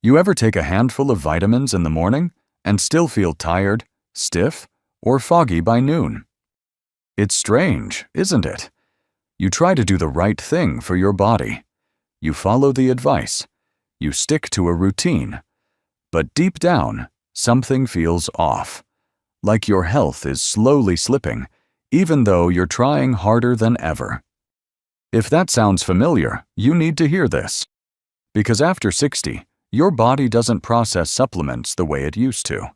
You ever take a handful of vitamins in the morning and still feel tired, stiff, or foggy by noon? It's strange, isn't it? You try to do the right thing for your body. You follow the advice. You stick to a routine. But deep down, something feels off. Like your health is slowly slipping, even though you're trying harder than ever. If that sounds familiar, you need to hear this. Because after 60, your body doesn't process supplements the way it used to.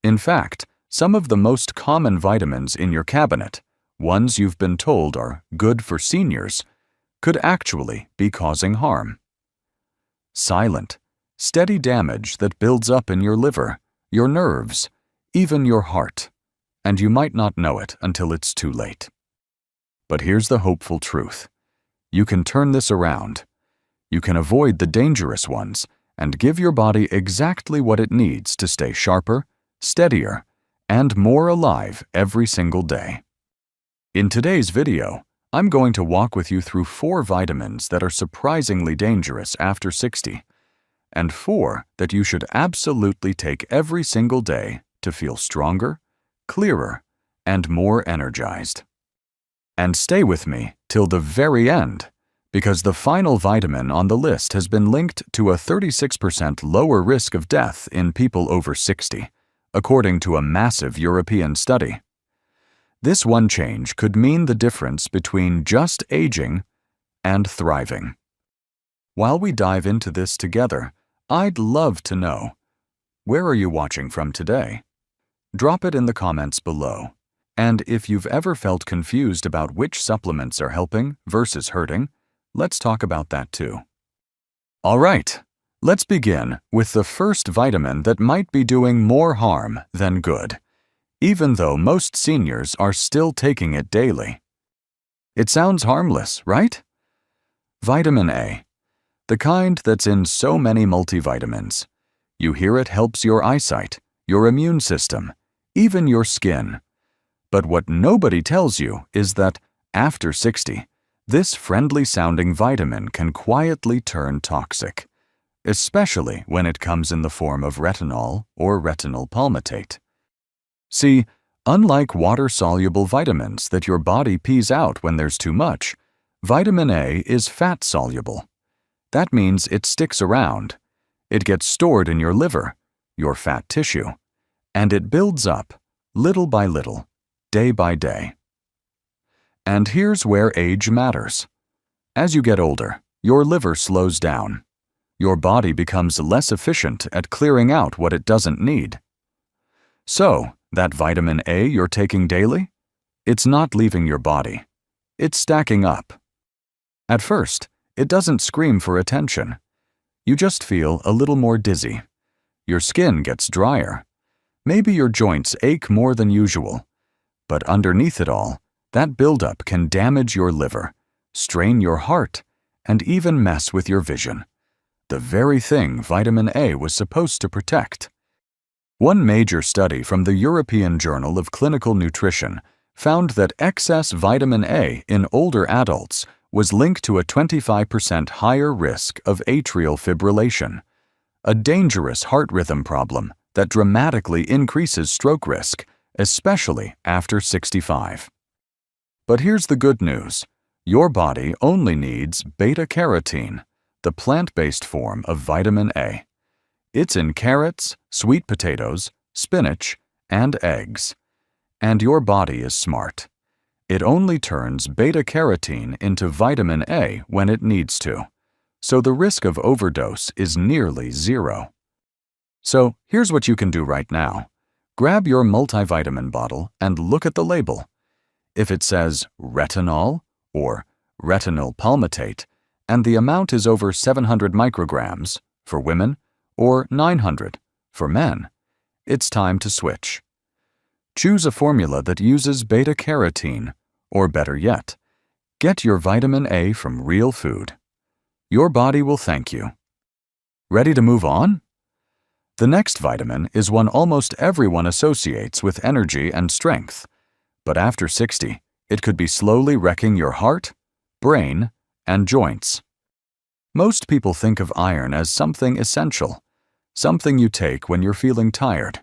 In fact, some of the most common vitamins in your cabinet, ones you've been told are good for seniors, could actually be causing harm. Silent, steady damage that builds up in your liver, your nerves, even your heart, and you might not know it until it's too late. But here's the hopeful truth. You can turn this around. You can avoid the dangerous ones and give your body exactly what it needs to stay sharper, steadier, and more alive every single day. In today's video, I'm going to walk with you through 4 vitamins that are surprisingly dangerous after 60, and 4 that you should absolutely take every single day to feel stronger, clearer, and more energized. And stay with me till the very end, because the final vitamin on the list has been linked to a 36% lower risk of death in people over 60, according to a massive European study. This one change could mean the difference between just aging and thriving. While we dive into this together, I'd love to know, where are you watching from today? Drop it in the comments below. And if you've ever felt confused about which supplements are helping versus hurting, let's talk about that too. All right, let's begin with the first vitamin that might be doing more harm than good, even though most seniors are still taking it daily. It sounds harmless, right? Vitamin A, the kind that's in so many multivitamins. You hear it helps your eyesight, your immune system, even your skin. But what nobody tells you is that after 60, this friendly-sounding vitamin can quietly turn toxic, especially when it comes in the form of retinol or retinol palmitate. See, unlike water-soluble vitamins that your body pees out when there's too much, vitamin A is fat-soluble. That means it sticks around. It gets stored in your liver, your fat tissue, and it builds up, little by little, day by day. And here's where age matters. As you get older, your liver slows down. Your body becomes less efficient at clearing out what it doesn't need. So, that vitamin A you're taking daily? It's not leaving your body. It's stacking up. At first, it doesn't scream for attention. You just feel a little more dizzy. Your skin gets drier. Maybe your joints ache more than usual. But underneath it all, that buildup can damage your liver, strain your heart, and even mess with your vision. The very thing vitamin A was supposed to protect. One major study from the European Journal of Clinical Nutrition found that excess vitamin A in older adults was linked to a 25% higher risk of atrial fibrillation, a dangerous heart rhythm problem that dramatically increases stroke risk, especially after 65. But here's the good news. Your body only needs beta-carotene, the plant-based form of vitamin A. It's in carrots, sweet potatoes, spinach, and eggs. And your body is smart. It only turns beta-carotene into vitamin A when it needs to, so the risk of overdose is nearly zero. So here's what you can do right now. Grab your multivitamin bottle and look at the label. If it says retinol or retinol palmitate, and the amount is over 700 micrograms for women or 900 for men, it's time to switch. Choose a formula that uses beta-carotene, or better yet, get your vitamin A from real food. Your body will thank you. Ready to move on? The next vitamin is one almost everyone associates with energy and strength, but after 60, it could be slowly wrecking your heart, brain, and joints. Most people think of iron as something essential, something you take when you're feeling tired,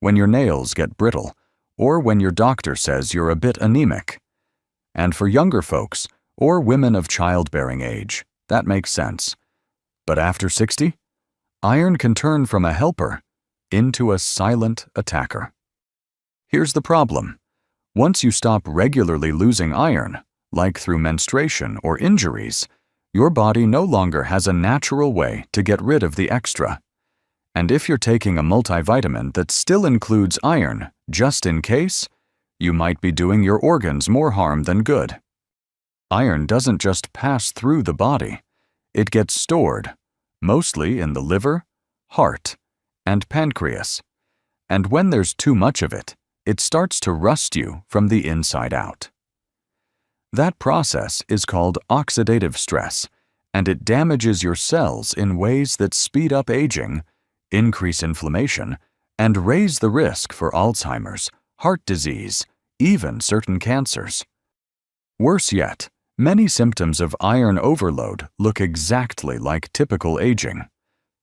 when your nails get brittle, or when your doctor says you're a bit anemic. And for younger folks, or women of childbearing age, that makes sense. But after 60, iron can turn from a helper into a silent attacker. Here's the problem. Once you stop regularly losing iron, like through menstruation or injuries, your body no longer has a natural way to get rid of the extra. And if you're taking a multivitamin that still includes iron, just in case, you might be doing your organs more harm than good. Iron doesn't just pass through the body. It gets stored, mostly in the liver, heart, and pancreas. And when there's too much of it, it starts to rust you from the inside out. That process is called oxidative stress, and it damages your cells in ways that speed up aging, increase inflammation, and raise the risk for Alzheimer's, heart disease, even certain cancers. Worse yet, many symptoms of iron overload look exactly like typical aging: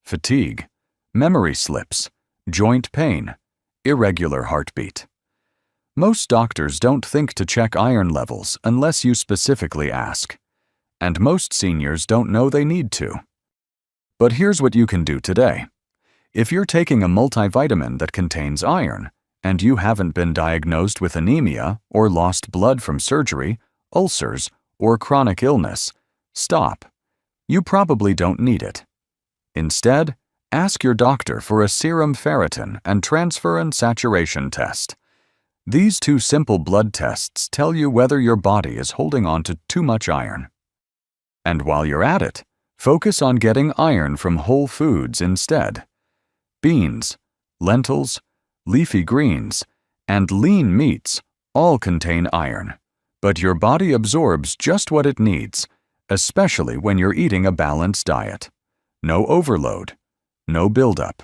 fatigue, memory slips, joint pain, irregular heartbeat. Most doctors don't think to check iron levels unless you specifically ask, and most seniors don't know they need to. But here's what you can do today. If you're taking a multivitamin that contains iron, and you haven't been diagnosed with anemia or lost blood from surgery, ulcers, or chronic illness, stop. You probably don't need it. Instead, ask your doctor for a serum ferritin and transferrin saturation test. These two simple blood tests tell you whether your body is holding on to too much iron. And while you're at it, focus on getting iron from whole foods instead. Beans, lentils, leafy greens, and lean meats all contain iron, but your body absorbs just what it needs, especially when you're eating a balanced diet. No overload, no buildup.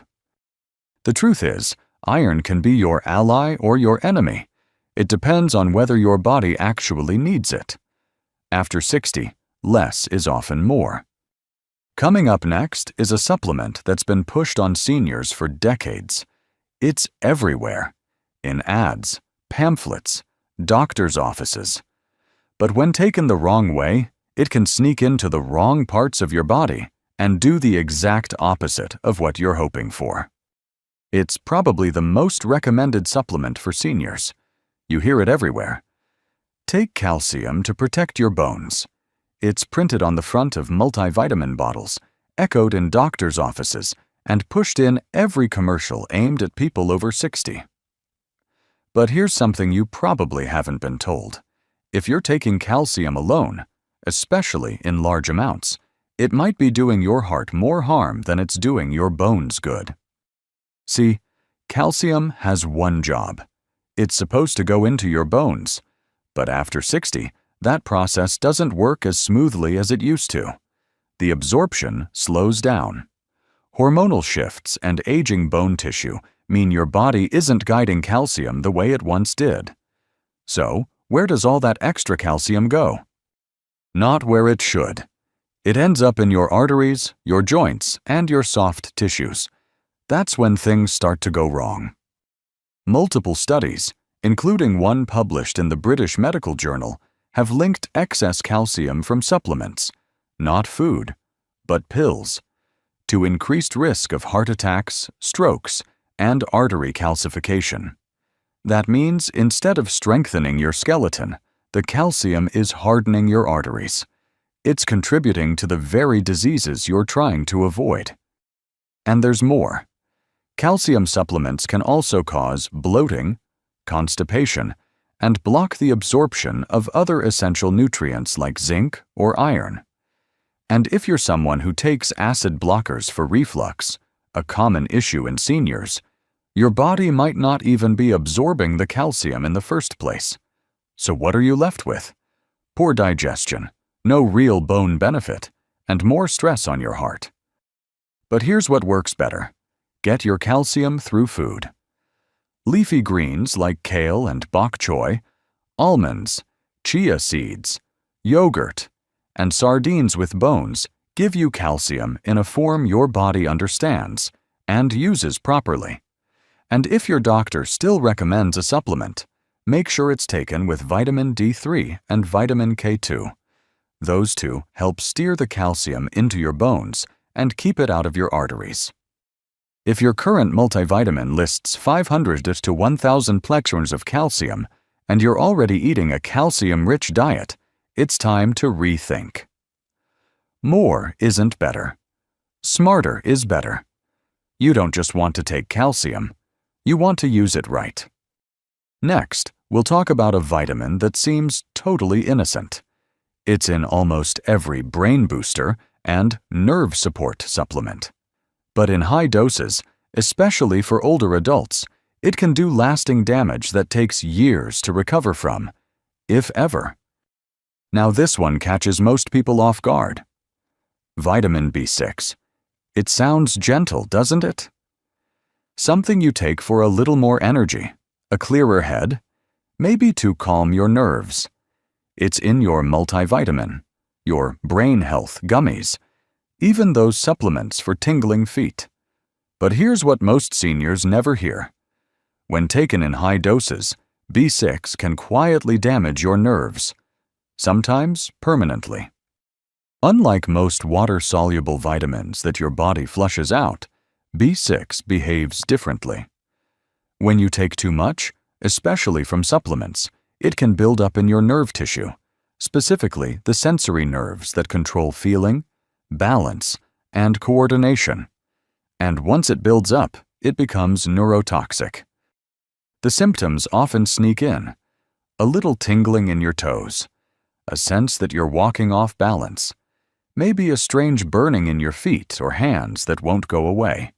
The truth is, iron can be your ally or your enemy. It depends on whether your body actually needs it. After 60, less is often more. Coming up next is a supplement that's been pushed on seniors for decades. It's everywhere, in ads, pamphlets, doctors' offices. But when taken the wrong way, it can sneak into the wrong parts of your body and do the exact opposite of what you're hoping for. It's probably the most recommended supplement for seniors. You hear it everywhere. Take calcium to protect your bones. It's printed on the front of multivitamin bottles, echoed in doctors' offices, and pushed in every commercial aimed at people over 60. But here's something you probably haven't been told. If you're taking calcium alone, especially in large amounts, it might be doing your heart more harm than it's doing your bones good. See, calcium has one job. It's supposed to go into your bones, but after 60, that process doesn't work as smoothly as it used to. The absorption slows down. Hormonal shifts and aging bone tissue mean your body isn't guiding calcium the way it once did. So, where does all that extra calcium go? Not where it should. It ends up in your arteries, your joints, and your soft tissues. That's when things start to go wrong. Multiple studies, including one published in the British Medical Journal, have linked excess calcium from supplements, not food, but pills, to increased risk of heart attacks, strokes, and artery calcification. That means instead of strengthening your skeleton, the calcium is hardening your arteries. It's contributing to the very diseases you're trying to avoid. And there's more. Calcium supplements can also cause bloating, constipation, and block the absorption of other essential nutrients like zinc or iron. And if you're someone who takes acid blockers for reflux, a common issue in seniors, your body might not even be absorbing the calcium in the first place. So what are you left with? Poor digestion, no real bone benefit, and more stress on your heart. But here's what works better. Get your calcium through food. Leafy greens like kale and bok choy, almonds, chia seeds, yogurt, and sardines with bones give you calcium in a form your body understands, and uses properly. And if your doctor still recommends a supplement, make sure it's taken with vitamin D3 and vitamin K2. Those two help steer the calcium into your bones and keep it out of your arteries. If your current multivitamin lists 500 to 1,000 plexons of calcium, and you're already eating a calcium-rich diet, it's time to rethink. More isn't better. Smarter is better. You don't just want to take calcium, you want to use it right. Next, we'll talk about a vitamin that seems totally innocent. It's in almost every brain booster and nerve support supplement. But in high doses, especially for older adults, it can do lasting damage that takes years to recover from, if ever. Now this one catches most people off guard. Vitamin B6. It sounds gentle, doesn't it? Something you take for a little more energy, a clearer head, maybe to calm your nerves. It's in your multivitamin, your brain health gummies, even those supplements for tingling feet. But here's what most seniors never hear. When taken in high doses, B6 can quietly damage your nerves, sometimes permanently. Unlike most water-soluble vitamins that your body flushes out, B6 behaves differently. When you take too much, especially from supplements, it can build up in your nerve tissue, specifically the sensory nerves that control feeling, balance, and coordination. And once it builds up, it becomes neurotoxic. The symptoms often sneak in: a little tingling in your toes, a sense that you're walking off balance, maybe a strange burning in your feet or hands that won't go away.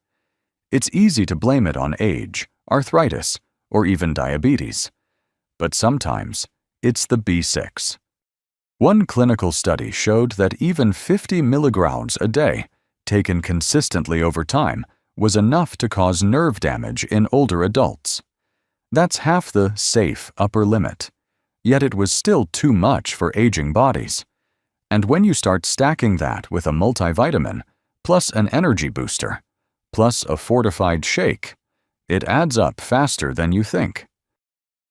It's easy to blame it on age, arthritis, or even diabetes. But sometimes, it's the B6. One clinical study showed that even 50 milligrams a day, taken consistently over time, was enough to cause nerve damage in older adults. That's half the safe upper limit. Yet it was still too much for aging bodies. And when you start stacking that with a multivitamin, plus an energy booster, plus a fortified shake, it adds up faster than you think.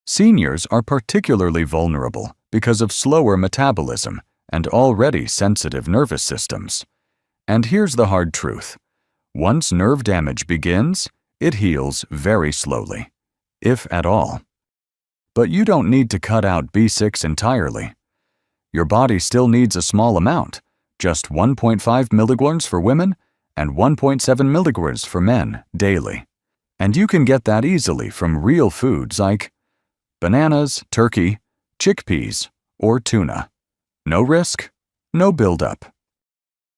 Seniors are particularly vulnerable because of slower metabolism and already sensitive nervous systems. And here's the hard truth. Once nerve damage begins, it heals very slowly, if at all. But you don't need to cut out B6 entirely. Your body still needs a small amount, just 1.5 milligrams for women and 1.7 milligrams for men daily. And you can get that easily from real foods like bananas, turkey, chickpeas, or tuna. No risk, no buildup.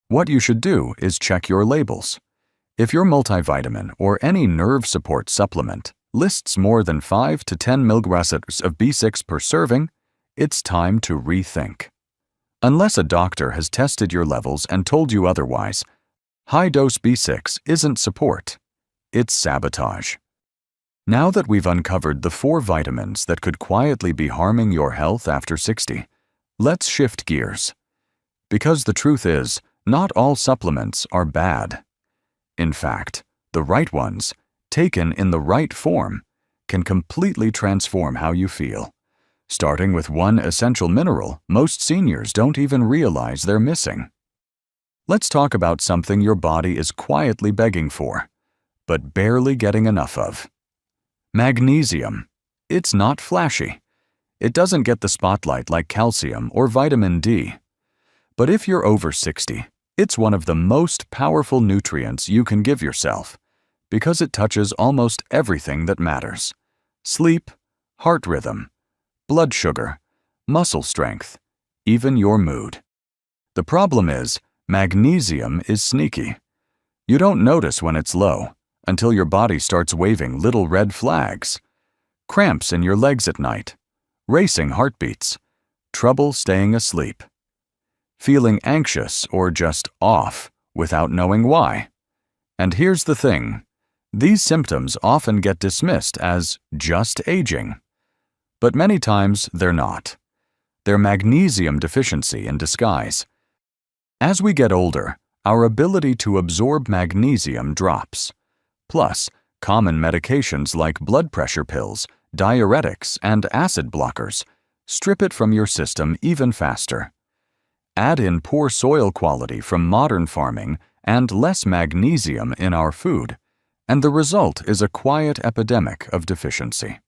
What you should do is check your labels. If your multivitamin or any nerve support supplement lists more than 5 to 10 milligrams of B6 per serving, it's time to rethink. Unless a doctor has tested your levels and told you otherwise, high-dose B6 isn't support, it's sabotage. Now that we've uncovered the 4 vitamins that could quietly be harming your health after 60, let's shift gears. Because the truth is, not all supplements are bad. In fact, the right ones, taken in the right form, can completely transform how you feel. Starting with one essential mineral most seniors don't even realize they're missing. Let's talk about something your body is quietly begging for, but barely getting enough of. Magnesium. It's not flashy. It doesn't get the spotlight like calcium or vitamin D. But if you're over 60, it's one of the most powerful nutrients you can give yourself, because it touches almost everything that matters: sleep, heart rhythm, blood sugar, muscle strength, even your mood. The problem is, magnesium is sneaky. You don't notice when it's low until your body starts waving little red flags. Cramps in your legs at night, racing heartbeats, trouble staying asleep, feeling anxious or just off without knowing why. And here's the thing. These symptoms often get dismissed as just aging. But many times they're not. They're magnesium deficiency in disguise. As we get older, our ability to absorb magnesium drops. Plus, common medications like blood pressure pills, diuretics, and acid blockers strip it from your system even faster. Add in poor soil quality from modern farming and less magnesium in our food, and the result is a quiet epidemic of deficiency.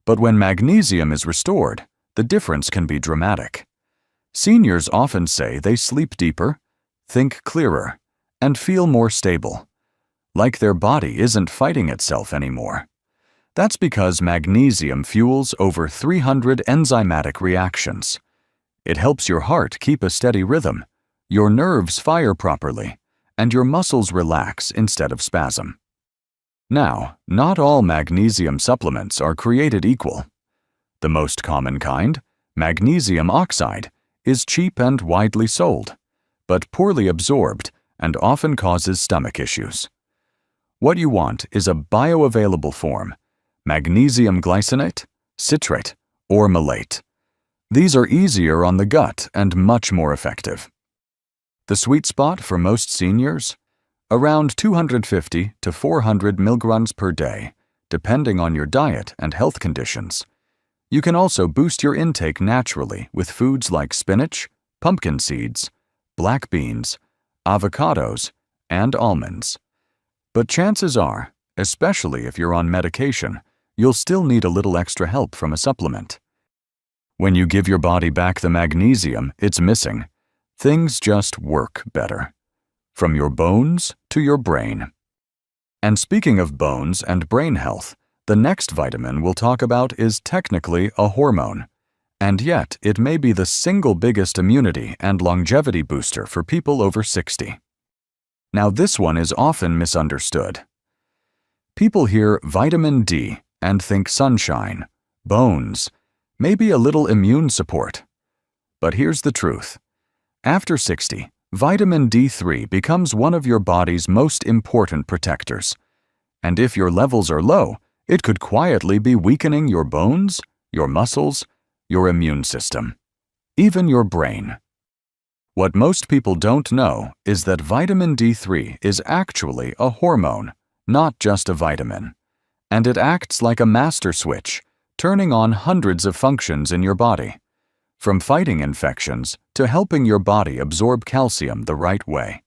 But when magnesium is restored, the difference can be dramatic. Seniors often say they sleep deeper, think clearer, and feel more stable, like their body isn't fighting itself anymore. That's because magnesium fuels over 300 enzymatic reactions. It helps your heart keep a steady rhythm, your nerves fire properly, and your muscles relax instead of spasm. Now, not all magnesium supplements are created equal. The most common kind, magnesium oxide, is cheap and widely sold, but poorly absorbed and often causes stomach issues. What you want is a bioavailable form, magnesium glycinate, citrate, or malate. These are easier on the gut and much more effective. The sweet spot for most seniors? Around 250 to 400 milligrams per day, depending on your diet and health conditions. You can also boost your intake naturally with foods like spinach, pumpkin seeds, black beans, avocados, and almonds. But chances are, especially if you're on medication, you'll still need a little extra help from a supplement. When you give your body back the magnesium it's missing, things just work better. From your bones to your brain. And speaking of bones and brain health, the next vitamin we'll talk about is technically a hormone, and yet it may be the single biggest immunity and longevity booster for people over 60. Now this one is often misunderstood. People hear vitamin D and think sunshine, bones, maybe a little immune support. But here's the truth. After 60, vitamin D3 becomes one of your body's most important protectors. And if your levels are low, it could quietly be weakening your bones, your muscles, your immune system, even your brain. What most people don't know is that vitamin D3 is actually a hormone, not just a vitamin. And it acts like a master switch, turning on hundreds of functions in your body, from fighting infections to helping your body absorb calcium the right way.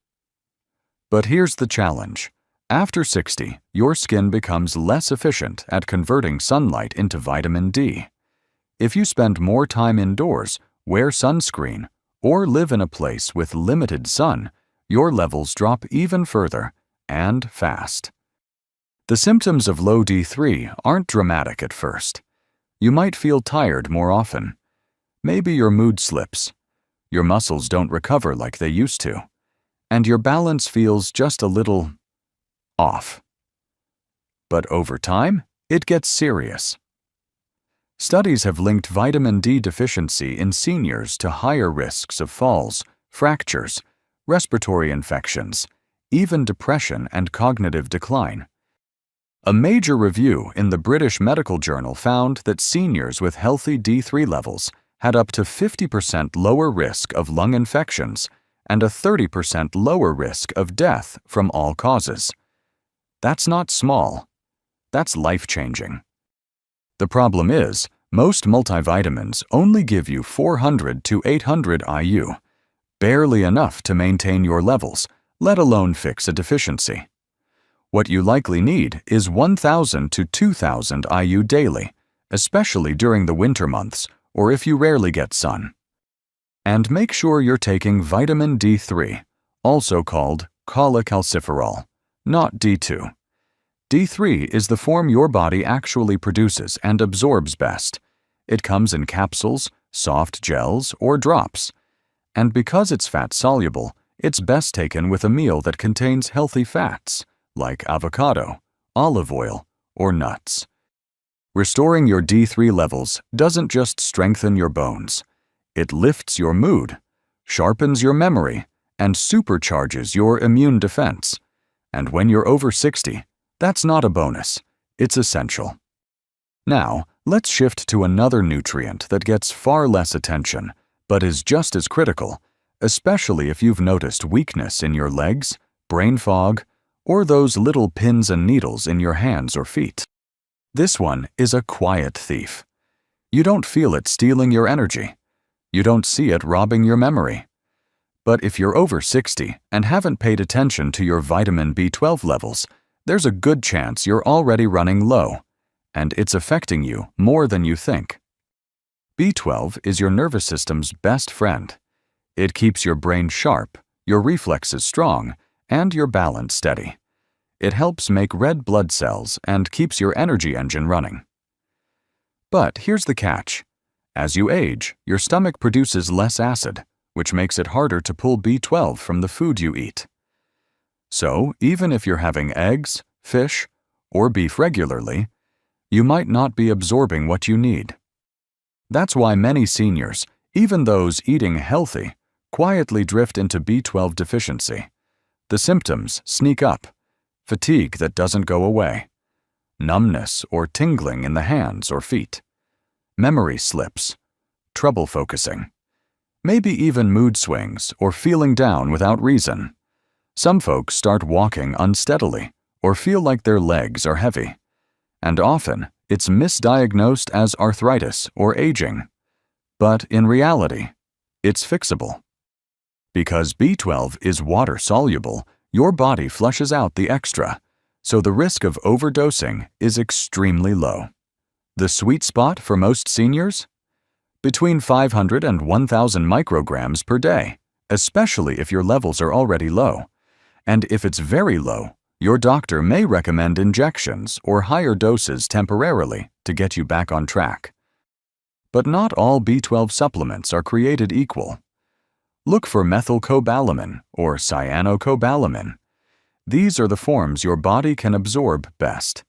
But here's the challenge. After 60, your skin becomes less efficient at converting sunlight into vitamin D. If you spend more time indoors, wear sunscreen, or live in a place with limited sun, your levels drop even further, and fast. The symptoms of low D3 aren't dramatic at first. You might feel tired more often. Maybe your mood slips. Your muscles don't recover like they used to. And your balance feels just a little off. But over time, it gets serious. Studies have linked vitamin D deficiency in seniors to higher risks of falls, fractures, respiratory infections, even depression and cognitive decline. A major review in the British Medical Journal found that seniors with healthy D3 levels had up to 50% lower risk of lung infections and a 30% lower risk of death from all causes. That's not small. That's life-changing. The problem is, most multivitamins only give you 400 to 800 IU, barely enough to maintain your levels, let alone fix a deficiency. What you likely need is 1,000 to 2,000 IU daily, especially during the winter months or if you rarely get sun. And make sure you're taking vitamin D3, also called cholecalciferol, not D2. D3 is the form your body actually produces and absorbs best. It comes in capsules, soft gels, or drops. And because it's fat-soluble, it's best taken with a meal that contains healthy fats, like avocado, olive oil, or nuts. Restoring your D3 levels doesn't just strengthen your bones. It lifts your mood, sharpens your memory, and supercharges your immune defense. And when you're over 60, that's not a bonus, it's essential. Now, let's shift to another nutrient that gets far less attention, but is just as critical, especially if you've noticed weakness in your legs, brain fog, or those little pins and needles in your hands or feet. This one is a quiet thief. You don't feel it stealing your energy. You don't see it robbing your memory. But if you're over 60 and haven't paid attention to your vitamin B12 levels, there's a good chance you're already running low, and it's affecting you more than you think. B12 is your nervous system's best friend. It keeps your brain sharp, your reflexes strong, and your balance steady. It helps make red blood cells and keeps your energy engine running. But here's the catch. As you age, your stomach produces less acid, which makes it harder to pull B12 from the food you eat. So, even if you're having eggs, fish, or beef regularly, you might not be absorbing what you need. That's why many seniors, even those eating healthy, quietly drift into B12 deficiency. The symptoms sneak up: fatigue that doesn't go away, numbness or tingling in the hands or feet, memory slips, trouble focusing, maybe even mood swings or feeling down without reason. Some folks start walking unsteadily or feel like their legs are heavy, and often it's misdiagnosed as arthritis or aging. But in reality, it's fixable. Because B12 is water-soluble, your body flushes out the extra, so the risk of overdosing is extremely low. The sweet spot for most seniors? Between 500 and 1,000 micrograms per day, especially if your levels are already low. And if it's very low, your doctor may recommend injections or higher doses temporarily to get you back on track. But not all B12 supplements are created equal. Look for methylcobalamin or cyanocobalamin. These are the forms your body can absorb best.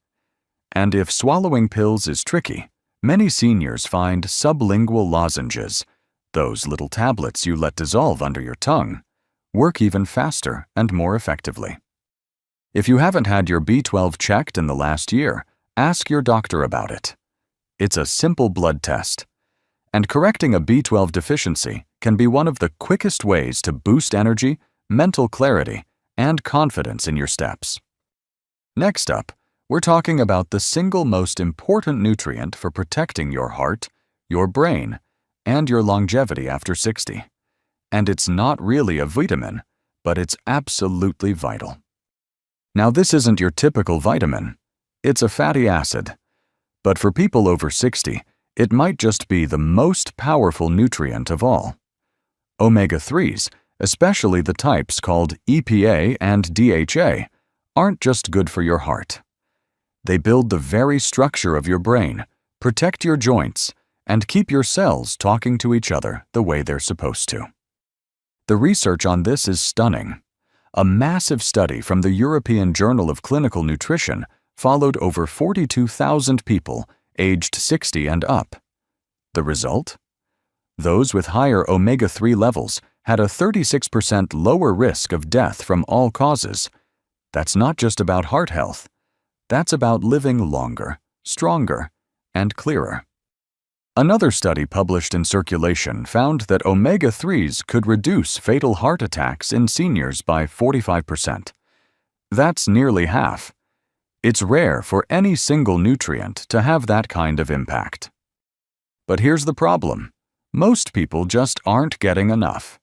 And if swallowing pills is tricky, many seniors find sublingual lozenges, those little tablets you let dissolve under your tongue, work even faster and more effectively. If you haven't had your B12 checked in the last year, ask your doctor about it. It's a simple blood test. And correcting a B12 deficiency can be one of the quickest ways to boost energy, mental clarity, and confidence in your steps. Next up, we're talking about the single most important nutrient for protecting your heart, your brain, and your longevity after 60. And it's not really a vitamin, but it's absolutely vital. Now, this isn't your typical vitamin. It's a fatty acid. But for people over 60, it might just be the most powerful nutrient of all. Omega-3s, especially the types called EPA and DHA, aren't just good for your heart. They build the very structure of your brain, protect your joints, and keep your cells talking to each other the way they're supposed to. The research on this is stunning. A massive study from the European Journal of Clinical Nutrition followed over 42,000 people aged 60 and up. The result? Those with higher omega-3 levels had a 36% lower risk of death from all causes. That's not just about heart health. That's about living longer, stronger, and clearer. Another study published in Circulation found that omega-3s could reduce fatal heart attacks in seniors by 45%. That's nearly half. It's rare for any single nutrient to have that kind of impact. But here's the problem. Most people just aren't getting enough.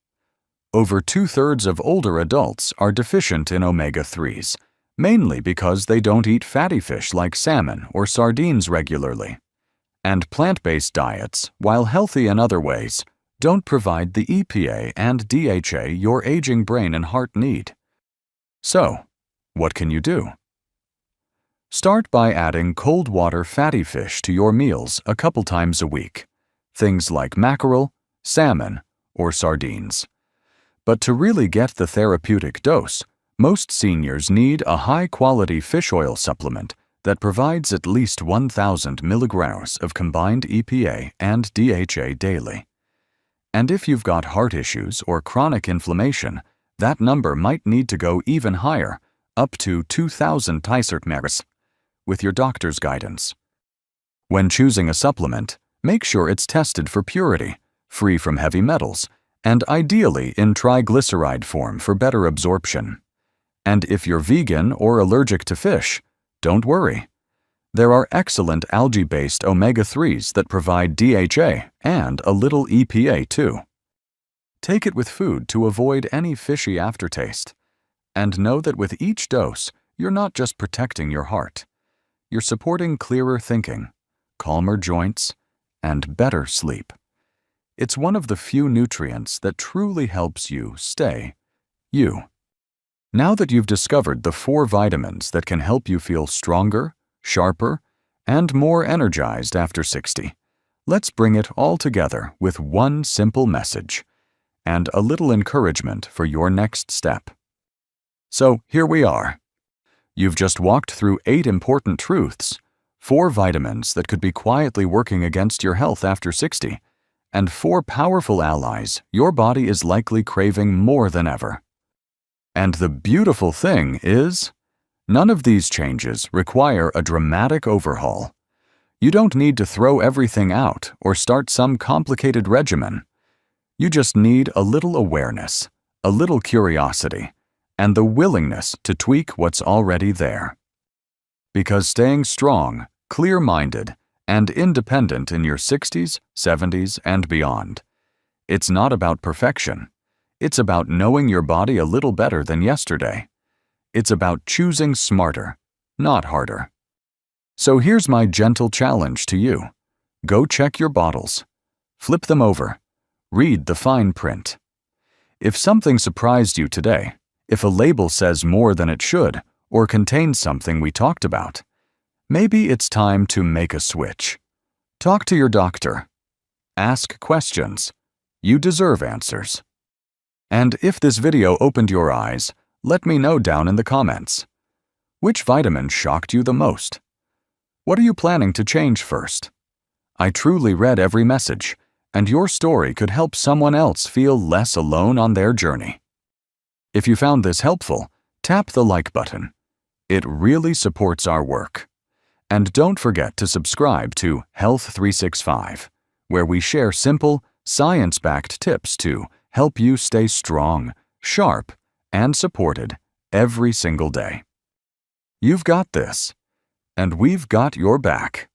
Over 2/3 of older adults are deficient in omega-3s, mainly because they don't eat fatty fish like salmon or sardines regularly. And plant-based diets, while healthy in other ways, don't provide the EPA and DHA your aging brain and heart need. So, what can you do? Start by adding cold water fatty fish to your meals a couple times a week. Things like mackerel, salmon, or sardines. But to really get the therapeutic dose, most seniors need a high-quality fish oil supplement that provides at least 1,000 milligrams of combined EPA and DHA daily. And if you've got heart issues or chronic inflammation, that number might need to go even higher, up to 2,000 mg, with your doctor's guidance. When choosing a supplement, make sure it's tested for purity, free from heavy metals, and ideally in triglyceride form for better absorption. And if you're vegan or allergic to fish, don't worry. There are excellent algae-based omega-3s that provide DHA and a little EPA too. Take it with food to avoid any fishy aftertaste. And know that with each dose, you're not just protecting your heart. You're supporting clearer thinking, calmer joints, and better sleep. It's one of the few nutrients that truly helps you stay you. Now that you've discovered the 4 vitamins that can help you feel stronger, sharper, and more energized after 60, let's bring it all together with one simple message and a little encouragement for your next step. So here we are. You've just walked through 8 important truths, 4 vitamins that could be quietly working against your health after 60, and 4 powerful allies your body is likely craving more than ever. And the beautiful thing is, none of these changes require a dramatic overhaul. You don't need to throw everything out or start some complicated regimen. You just need a little awareness, a little curiosity, and the willingness to tweak what's already there. Because staying strong, clear-minded, and independent in your 60s, 70s, and beyond, it's not about perfection. It's about knowing your body a little better than yesterday. It's about choosing smarter, not harder. So here's my gentle challenge to you. Go check your bottles. Flip them over. Read the fine print. If something surprised you today, if a label says more than it should or contains something we talked about, maybe it's time to make a switch. Talk to your doctor. Ask questions. You deserve answers. And if this video opened your eyes, let me know down in the comments. Which vitamin shocked you the most? What are you planning to change first? I truly read every message, and your story could help someone else feel less alone on their journey. If you found this helpful, tap the like button. It really supports our work. And don't forget to subscribe to Health 365, where we share simple, science-backed tips to help you stay strong, sharp, and supported every single day. You've got this, and we've got your back.